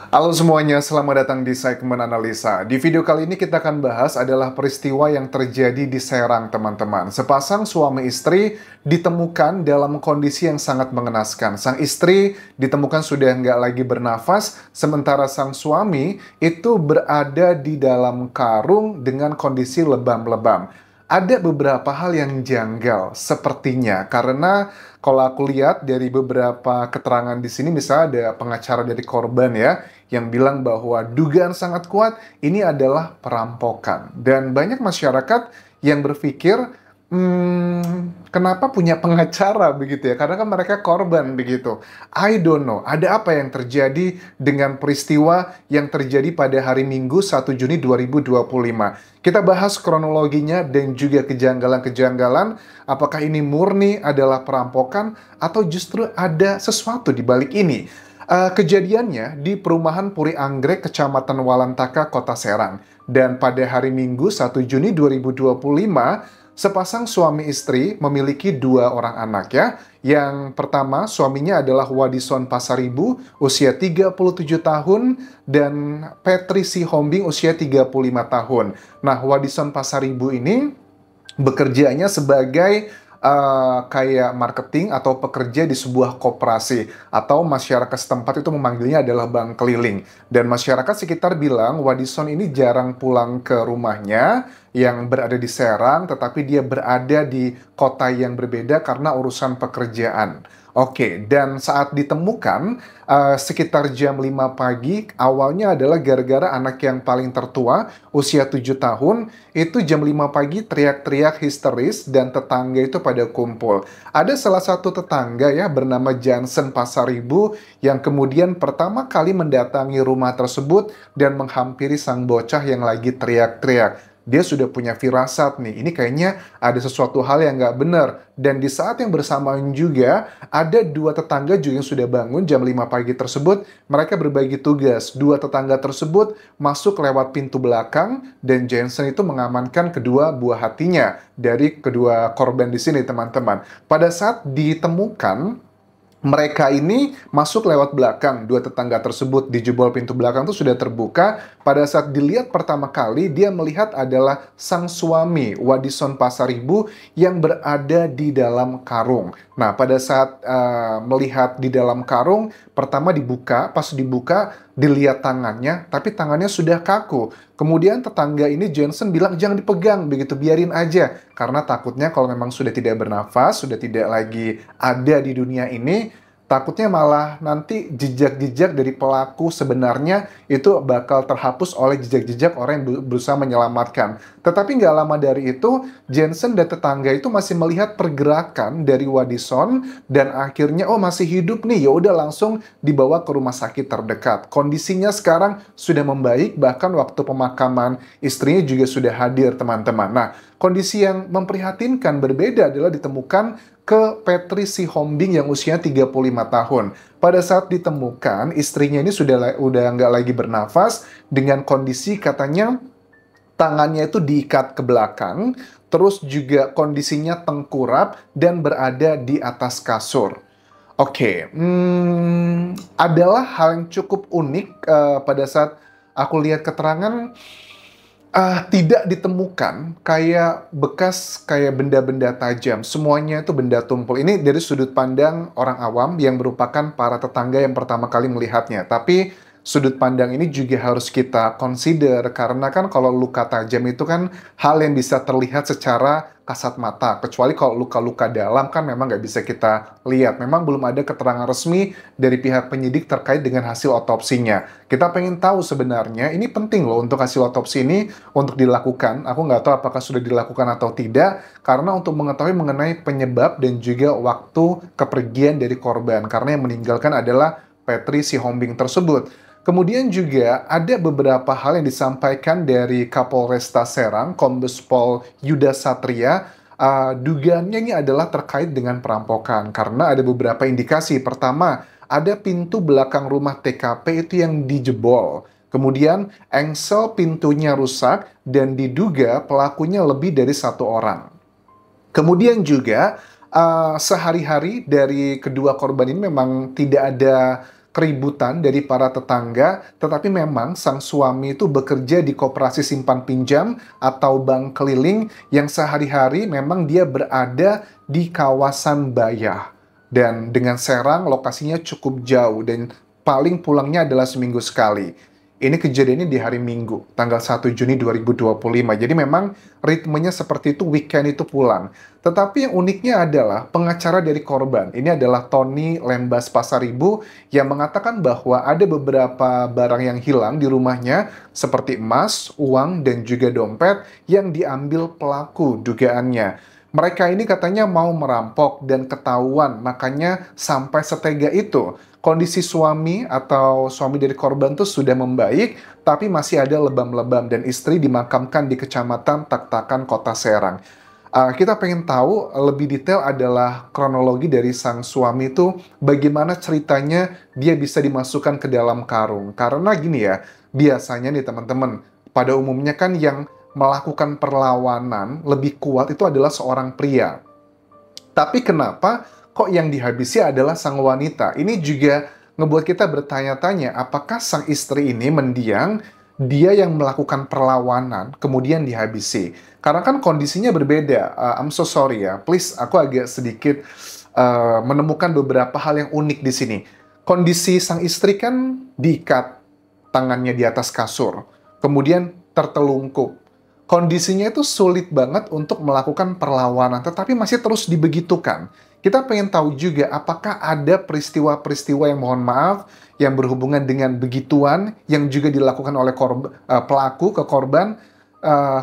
Halo semuanya, selamat datang di segmen analisa. Di video kali ini kita akan bahas adalah peristiwa yang terjadi di Serang, teman-teman. Sepasang suami istri ditemukan dalam kondisi yang sangat mengenaskan. Sang istri ditemukan sudah nggak lagi bernafas, sementara sang suami itu berada di dalam karung dengan kondisi lebam-lebam. Ada beberapa hal yang janggal sepertinya karena kalau aku lihat dari beberapa keterangan di sini misalnya ada pengacara dari korban ya yang bilang bahwa dugaan sangat kuat ini adalah perampokan dan banyak masyarakat yang berpikir kenapa punya pengacara begitu ya? Karena kan mereka korban begitu. I don't know, ada apa yang terjadi dengan peristiwa yang terjadi pada hari Minggu 1 Juni 2025. Kita bahas kronologinya dan juga kejanggalan-kejanggalan, apakah ini murni adalah perampokan atau justru ada sesuatu di balik ini. Kejadiannya di perumahan Puri Anggrek, Kecamatan Walantaka, Kota Serang. Dan pada hari Minggu 1 Juni 2025, sepasang suami istri memiliki dua orang anak ya. Yang pertama suaminya adalah Wadison Pasaribu usia 37 tahun dan Petri Sihombing usia 35 tahun. Nah, Wadison Pasaribu ini bekerjanya sebagai kayak marketing atau pekerja di sebuah koperasi atau masyarakat setempat itu memanggilnya adalah bank keliling. Dan masyarakat sekitar bilang Wadison ini jarang pulang ke rumahnya yang berada di Serang, tetapi dia berada di kota yang berbeda karena urusan pekerjaan. Oke, dan saat ditemukan sekitar jam 5 pagi, awalnya adalah gara-gara anak yang paling tertua, usia 7 tahun, itu jam 5 pagi teriak-teriak histeris dan tetangga itu pada kumpul. Ada salah satu tetangga ya bernama Johnson Pasaribu yang kemudian pertama kali mendatangi rumah tersebut dan menghampiri sang bocah yang lagi teriak-teriak. Dia sudah punya firasat nih, ini kayaknya ada sesuatu hal yang nggak benar. Dan di saat yang bersamaan juga, ada dua tetangga juga yang sudah bangun jam 5 pagi tersebut. Mereka berbagi tugas. Dua tetangga tersebut masuk lewat pintu belakang, dan Jensen itu mengamankan kedua buah hatinya dari kedua korban di sini, teman-teman. Pada saat ditemukan, mereka ini masuk lewat belakang, dua tetangga tersebut di jebol pintu belakang itu sudah terbuka. Pada saat dilihat pertama kali, dia melihat adalah sang suami, Wadison Pasaribu, yang berada di dalam karung. Nah, pada saat melihat di dalam karung, pertama dibuka, pas dibuka, dilihat tangannya, tapi tangannya sudah kaku. Kemudian tetangga ini Johnson bilang jangan dipegang, begitu biarin aja. Karena takutnya kalau memang sudah tidak bernafas, sudah tidak lagi ada di dunia ini, takutnya malah nanti jejak-jejak dari pelaku sebenarnya itu bakal terhapus oleh jejak-jejak orang yang berusaha menyelamatkan. Tetapi nggak lama dari itu, Jensen dan tetangga itu masih melihat pergerakan dari Wadison dan akhirnya oh masih hidup nih, ya udah langsung dibawa ke rumah sakit terdekat. Kondisinya sekarang sudah membaik, bahkan waktu pemakaman istrinya juga sudah hadir, teman-teman. Nah, kondisi yang memprihatinkan berbeda adalah ditemukan ke Petri Sihombing yang usianya 35 tahun. Pada saat ditemukan, istrinya ini udah nggak lagi bernafas dengan kondisi katanya tangannya itu diikat ke belakang, terus juga kondisinya tengkurap dan berada di atas kasur. Oke, adalah hal yang cukup unik pada saat aku lihat keterangan tidak ditemukan kayak bekas kayak benda-benda tajam. Semuanya itu benda tumpul. Ini dari sudut pandang orang awam yang merupakan para tetangga yang pertama kali melihatnya. Tapi sudut pandang ini juga harus kita consider karena kan kalau luka tajam itu kan hal yang bisa terlihat secara kasat mata. Kecuali kalau luka-luka dalam kan memang nggak bisa kita lihat. Memang belum ada keterangan resmi dari pihak penyidik terkait dengan hasil otopsinya. Kita pengen tahu sebenarnya, ini penting loh untuk hasil otopsi ini untuk dilakukan. Aku nggak tahu apakah sudah dilakukan atau tidak, karena untuk mengetahui mengenai penyebab dan juga waktu kepergian dari korban. Karena yang meninggalkan adalah Petri Sihombing tersebut. Kemudian juga ada beberapa hal yang disampaikan dari Kapolresta Serang, Kombes Pol Yuda Satria. Dugaannya ini adalah terkait dengan perampokan, karena ada beberapa indikasi. Pertama, ada pintu belakang rumah TKP itu yang dijebol. Kemudian engsel pintunya rusak dan diduga pelakunya lebih dari satu orang. Kemudian juga sehari-hari dari kedua korban ini memang tidak ada keributan dari para tetangga, tetapi memang sang suami itu bekerja di koperasi simpan pinjam atau bank keliling yang sehari-hari memang dia berada di kawasan Bayah. Dan dengan Serang lokasinya cukup jauh dan paling pulangnya adalah seminggu sekali. Ini kejadiannya di hari Minggu, tanggal 1 Juni 2025. Jadi memang ritmenya seperti itu, weekend itu pulang. Tetapi yang uniknya adalah pengacara dari korban. Ini adalah Tony Lembas Pasaribu yang mengatakan bahwa ada beberapa barang yang hilang di rumahnya seperti emas, uang, dan juga dompet yang diambil pelaku dugaannya. Mereka ini katanya mau merampok dan ketahuan, makanya sampai setega itu. Kondisi suami atau suami dari korban tuh sudah membaik, tapi masih ada lebam-lebam dan istri dimakamkan di Kecamatan Taktakan, Kota Serang. Kita pengen tahu lebih detail adalah kronologi dari sang suami itu, bagaimana ceritanya dia bisa dimasukkan ke dalam karung. Karena gini ya, biasanya nih teman-teman, pada umumnya kan yang melakukan perlawanan lebih kuat itu adalah seorang pria. Tapi kenapa kok yang dihabisi adalah sang wanita? Ini juga ngebuat kita bertanya-tanya, apakah sang istri ini mendiang, dia yang melakukan perlawanan, kemudian dihabisi? Karena kan kondisinya berbeda. I'm so sorry ya, please aku agak sedikit menemukan beberapa hal yang unik di sini. Kondisi sang istri kan diikat tangannya di atas kasur, kemudian tertelungkup. Kondisinya itu sulit banget untuk melakukan perlawanan, tetapi masih terus dibegitukan. Kita pengen tahu juga apakah ada peristiwa-peristiwa yang mohon maaf, yang berhubungan dengan begituan, yang juga dilakukan oleh pelaku ke korban.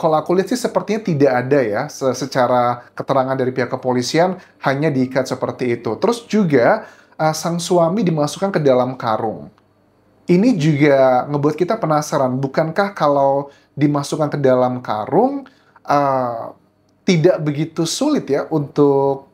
Kalau aku lihat sih sepertinya tidak ada ya, secara keterangan dari pihak kepolisian, hanya diikat seperti itu. Terus juga sang suami dimasukkan ke dalam karung. Ini juga ngebuat kita penasaran, bukankah kalau dimasukkan ke dalam karung, tidak begitu sulit ya untuk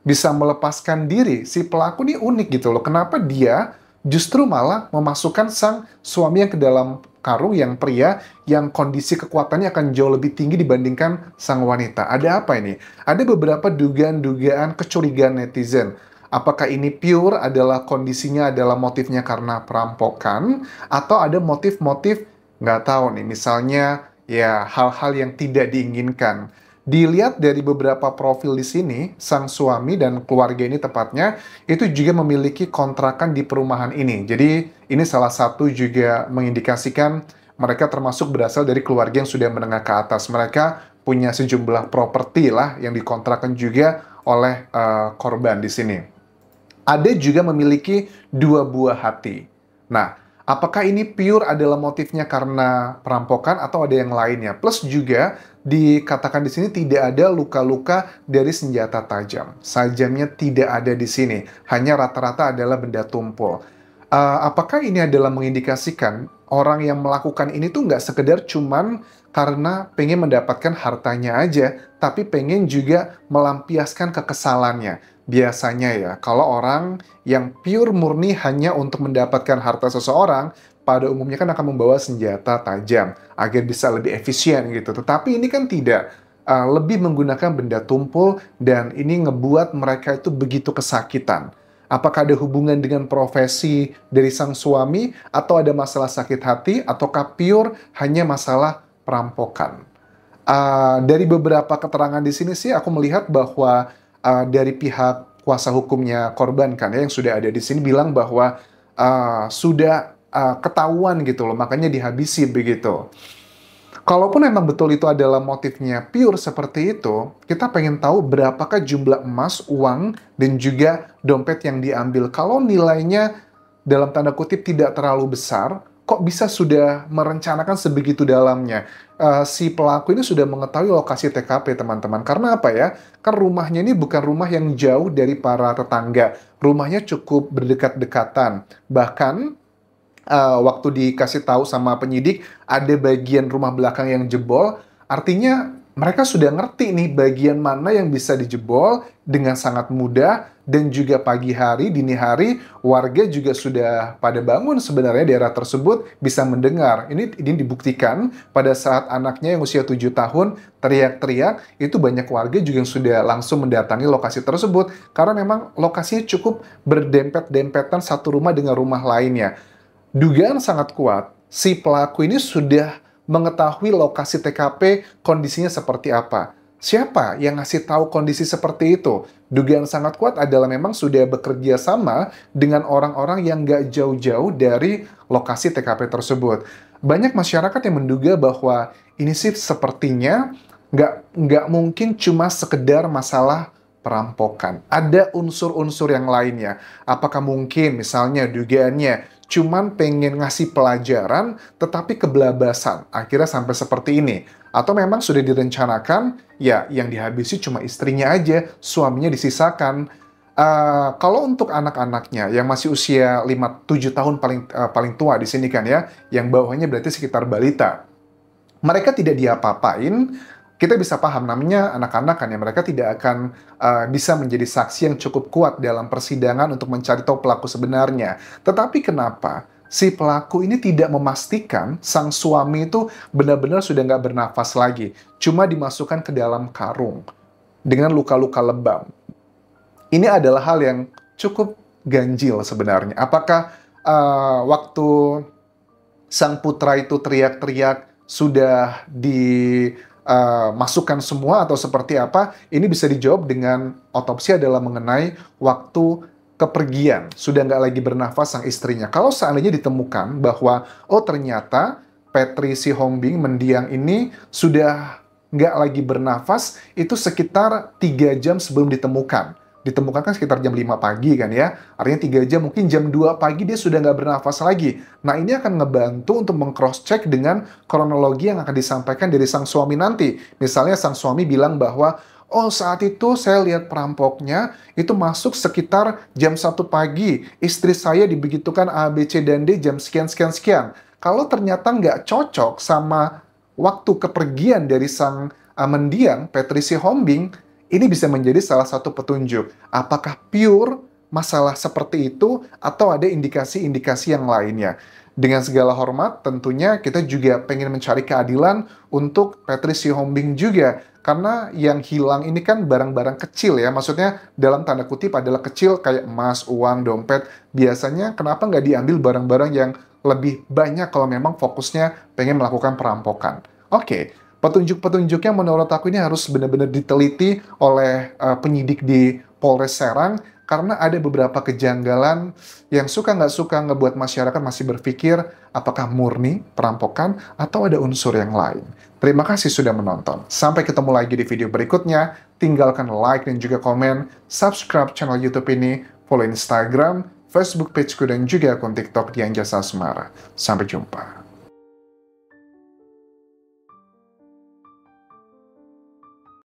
bisa melepaskan diri? Si pelaku ini unik gitu loh, kenapa dia justru malah memasukkan sang suami yang ke dalam karung, yang pria, yang kondisi kekuatannya akan jauh lebih tinggi dibandingkan sang wanita. Ada apa ini? Ada beberapa dugaan-dugaan kecurigaan netizen. Apakah ini pure adalah kondisinya adalah motifnya karena perampokan, atau ada motif-motif nggak tahu nih, misalnya ya hal-hal yang tidak diinginkan. Dilihat dari beberapa profil di sini, sang suami dan keluarga ini tepatnya, itu juga memiliki kontrakan di perumahan ini. Jadi ini salah satu juga mengindikasikan mereka termasuk berasal dari keluarga yang sudah menengah ke atas. Mereka punya sejumlah properti lah yang dikontrakkan juga oleh korban di sini. Ada juga memiliki dua buah hati. Nah, apakah ini pure adalah motifnya karena perampokan atau ada yang lainnya? Plus juga dikatakan di sini tidak ada luka-luka dari senjata tajam. Sajamnya tidak ada di sini, hanya rata-rata adalah benda tumpul. Apakah ini adalah mengindikasikan orang yang melakukan ini tuh nggak sekedar cuman karena pengen mendapatkan hartanya aja, tapi pengen juga melampiaskan kekesalannya? Biasanya ya, kalau orang yang pure murni hanya untuk mendapatkan harta seseorang, pada umumnya kan akan membawa senjata tajam agar bisa lebih efisien gitu. Tetapi ini kan tidak, lebih menggunakan benda tumpul dan ini ngebuat mereka itu begitu kesakitan. Apakah ada hubungan dengan profesi dari sang suami, atau ada masalah sakit hati, ataukah pure hanya masalah perampokan? Dari beberapa keterangan di sini sih aku melihat bahwa dari pihak kuasa hukumnya korban kan ya, yang sudah ada di sini bilang bahwa sudah ketahuan gitu loh, makanya dihabisi begitu. Kalaupun memang betul itu adalah motifnya pure seperti itu, kita pengen tahu berapakah jumlah emas, uang, dan juga dompet yang diambil. Kalau nilainya dalam tanda kutip tidak terlalu besar, kok bisa sudah merencanakan sebegitu dalamnya? Si pelaku ini sudah mengetahui lokasi TKP, teman-teman. Karena apa ya? Kan rumahnya ini bukan rumah yang jauh dari para tetangga. Rumahnya cukup berdekat-dekatan. Bahkan waktu dikasih tahu sama penyidik, ada bagian rumah belakang yang jebol. Artinya mereka sudah ngerti nih bagian mana yang bisa dijebol dengan sangat mudah, dan juga pagi hari, dini hari, warga juga sudah pada bangun sebenarnya daerah tersebut bisa mendengar. Ini dibuktikan pada saat anaknya yang usia 7 tahun teriak-teriak, itu banyak warga juga yang sudah langsung mendatangi lokasi tersebut, karena memang lokasinya cukup berdempet-dempetan satu rumah dengan rumah lainnya. Dugaan sangat kuat, si pelaku ini sudah mengetahui lokasi TKP kondisinya seperti apa. Siapa yang ngasih tahu kondisi seperti itu? Dugaan sangat kuat adalah memang sudah bekerja sama dengan orang-orang yang nggak jauh-jauh dari lokasi TKP tersebut. Banyak masyarakat yang menduga bahwa ini sih sepertinya nggak mungkin cuma sekedar masalah perampokan. Ada unsur-unsur yang lainnya. Apakah mungkin misalnya dugaannya cuman pengen ngasih pelajaran, tetapi kebelabasan. Akhirnya sampai seperti ini. Atau memang sudah direncanakan, ya yang dihabisi cuma istrinya aja, suaminya disisakan. Kalau untuk anak-anaknya yang masih usia 5-7 tahun paling tua di sini kan ya, yang bawahnya berarti sekitar balita. Mereka tidak diapa-apain, kita bisa paham namanya anak-anak kan ya, mereka tidak akan bisa menjadi saksi yang cukup kuat dalam persidangan untuk mencari tahu pelaku sebenarnya. Tetapi kenapa si pelaku ini tidak memastikan sang suami itu benar-benar sudah nggak bernafas lagi, cuma dimasukkan ke dalam karung dengan luka-luka lebam. Ini adalah hal yang cukup ganjil sebenarnya. Apakah waktu sang putra itu teriak-teriak sudah dimasukkan semua atau seperti apa? Ini bisa dijawab dengan otopsi adalah mengenai waktu kepergian. Sudah nggak lagi bernafas sang istrinya. Kalau seandainya ditemukan bahwa, oh ternyata Petri Sihombing mendiang ini sudah nggak lagi bernafas, itu sekitar 3 jam sebelum ditemukan. Ditemukan kan sekitar jam 5 pagi kan ya. Artinya 3 jam, mungkin jam 2 pagi dia sudah nggak bernafas lagi. Nah ini akan ngebantu untuk meng-cross-check dengan kronologi yang akan disampaikan dari sang suami nanti. Misalnya sang suami bilang bahwa, oh saat itu saya lihat perampoknya itu masuk sekitar jam 1 pagi. Istri saya dibegitukan A, B, C, dan D jam sekian-sekian-sekian. Kalau ternyata nggak cocok sama waktu kepergian dari sang mendiang, Petri Sihombing, ini bisa menjadi salah satu petunjuk. Apakah pure masalah seperti itu atau ada indikasi-indikasi yang lainnya? Dengan segala hormat, tentunya kita juga pengen mencari keadilan untuk Petri Sihombing juga. Karena yang hilang ini kan barang-barang kecil ya. Maksudnya dalam tanda kutip adalah kecil kayak emas, uang, dompet. Biasanya kenapa nggak diambil barang-barang yang lebih banyak kalau memang fokusnya pengen melakukan perampokan? Oke. Petunjuk-petunjuknya menurut aku ini harus benar-benar diteliti oleh penyidik di Polres Serang, karena ada beberapa kejanggalan yang suka nggak suka ngebuat masyarakat masih berpikir apakah murni perampokan atau ada unsur yang lain. Terima kasih sudah menonton. Sampai ketemu lagi di video berikutnya. Tinggalkan like dan juga komen, subscribe channel YouTube ini, follow Instagram, Facebook pageku, dan juga akun TikTok Dian Jasa Asmara. Sampai jumpa.